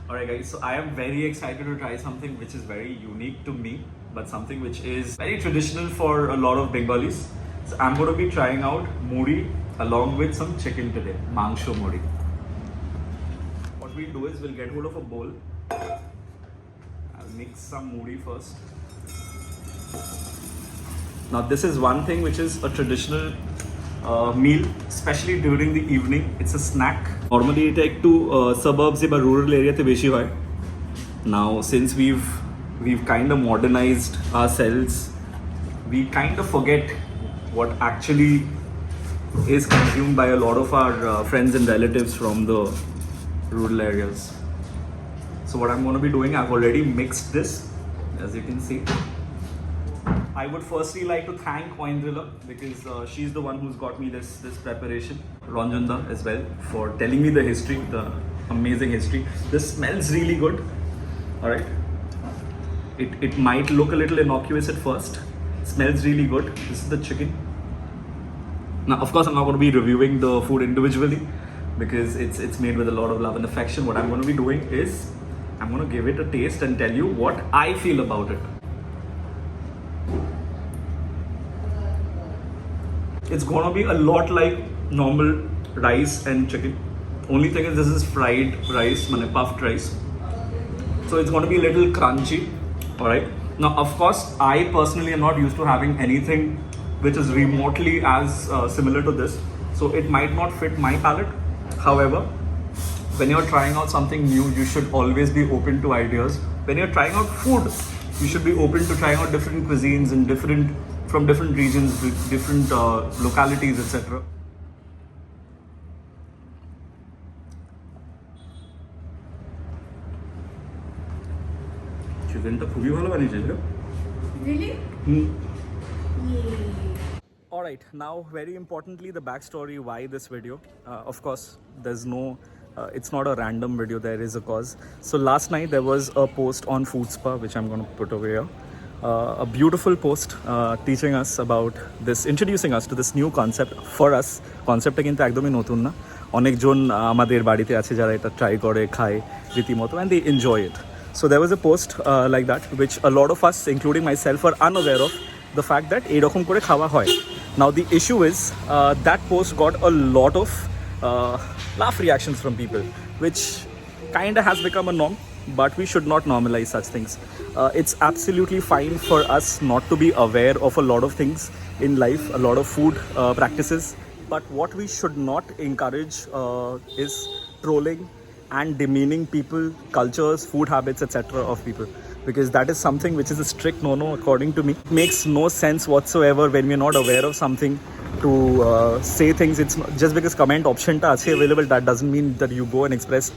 Alright guys, so I am very excited to try something which is very unique to me, but something which is very traditional for a lot of Bengalis. So I'm going to be trying out muri along with some chicken today, mangsho muri. What we'll do is we'll get hold of a bowl. I'll mix some muri first. Now this is one thing which is a traditional meal, especially during the evening. It's a snack. Normally it take to suburbs or rural area te beshi hoy. Now since we've kind of modernized ourselves, we kind of forget what actually is consumed by a lot of our friends and relatives from the rural areas. So what I'm going to be doing, I've already mixed this, as you can see. I would firstly like to thank Oindrilla because she's the one who's got me this preparation. Ranjanda as well for telling me the history, the amazing history. This smells really good. All right. It might look a little innocuous at first. It smells really good. This is the chicken. Now, of course, I'm not going to be reviewing the food individually because it's made with a lot of love and affection. What I'm going to be doing is I'm going to give it a taste and tell you what I feel about it. It's gonna be a lot like normal rice and chicken. Only thing is this is fried rice, puffed rice. So it's gonna be a little crunchy. Alright. Now of course I personally am not used to having anything which is remotely as similar to this. So it might not fit my palate. However, when you're trying out something new, you should always be open to ideas. When you're trying out food, you should be open to trying out different cuisines and from different regions, different localities, etc. Chicken ta খুবই ভালো বানিয়েছে। Really? Alright, now very importantly the backstory why this video. Of course, there's no it's not a random video, there is a cause. So last night there was a post on Foodspa which I'm going to put over here. A beautiful post teaching us about this, introducing us to this new concept for us. Concept কিন্তু একদমই নতুন না, অনেকজন আমাদের বাড়িতে আছে যারা এটা ট্রাই করে খায় রীতিমতো and they enjoy it. So there was a post like that which a lot of us including myself are unaware of the fact that এরকম করে খাওয়া হয়. Now the issue is that post got a lot of laugh reactions from people, which kind of has become a norm. But we should not normalize such things. It's absolutely fine for us not to be aware of a lot of things in life, a lot of food practices. But what we should not encourage is trolling and demeaning people, cultures, food habits, etc. of people. Because that is something which is a strict no-no according to me. It makes no sense whatsoever when we're not aware of something to say things. It's not, just because comment option ta ache available, that doesn't mean that you go and express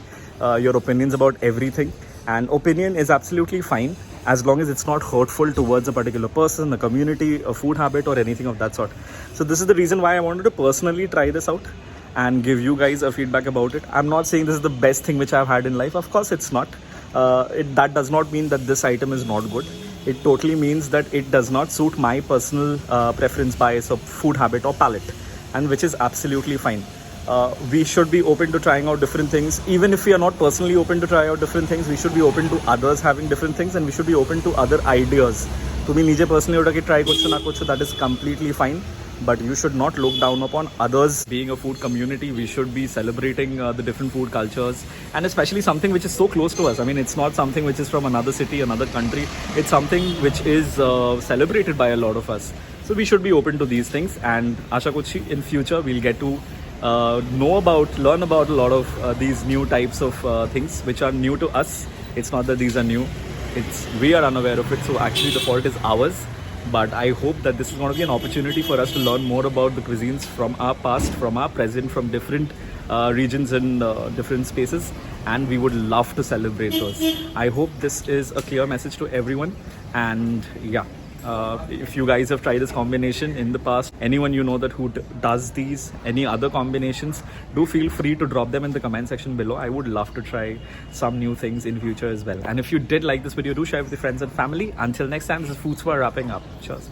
your opinions about everything. And opinion is absolutely fine as long as it's not hurtful towards a particular person, a community, a food habit or anything of that sort. So this is the reason why I wanted to personally try this out and give you guys a feedback about it. I'm not saying this is the best thing which I've had in life. Of course it's not. That does not mean that this item is not good. It totally means that it does not suit my personal preference, bias or food habit or palate, and which is absolutely fine. We should be open to trying out different things. Even if we are not personally open to try out different things, we should be open to others having different things, and we should be open to other ideas. তুমি নিজে personally ওটাকে try করছো না করছো, that is completely fine. But you should not look down upon others. Being a food community, we should be celebrating the different food cultures, and especially something which is so close to us. I mean, it's not something which is from another city, another country. It's something which is celebrated by a lot of us. So we should be open to these things, and Asha Kuchi, in future we'll get to learn about a lot of these new types of things which are new to us. It's not that these are new, we are unaware of it, so actually the fault is ours. But I hope that this is going to be an opportunity for us to learn more about the cuisines from our past, from our present, from different regions and different spaces, and we would love to celebrate those. I hope this is a clear message to everyone, and yeah. If you guys have tried this combination in the past, anyone you know that who does these, any other combinations, do feel free to drop them in the comment section below. I would love to try some new things in future as well. And if you did like this video, do share with your friends and family. Until next time, this is Foodspa wrapping up. Cheers.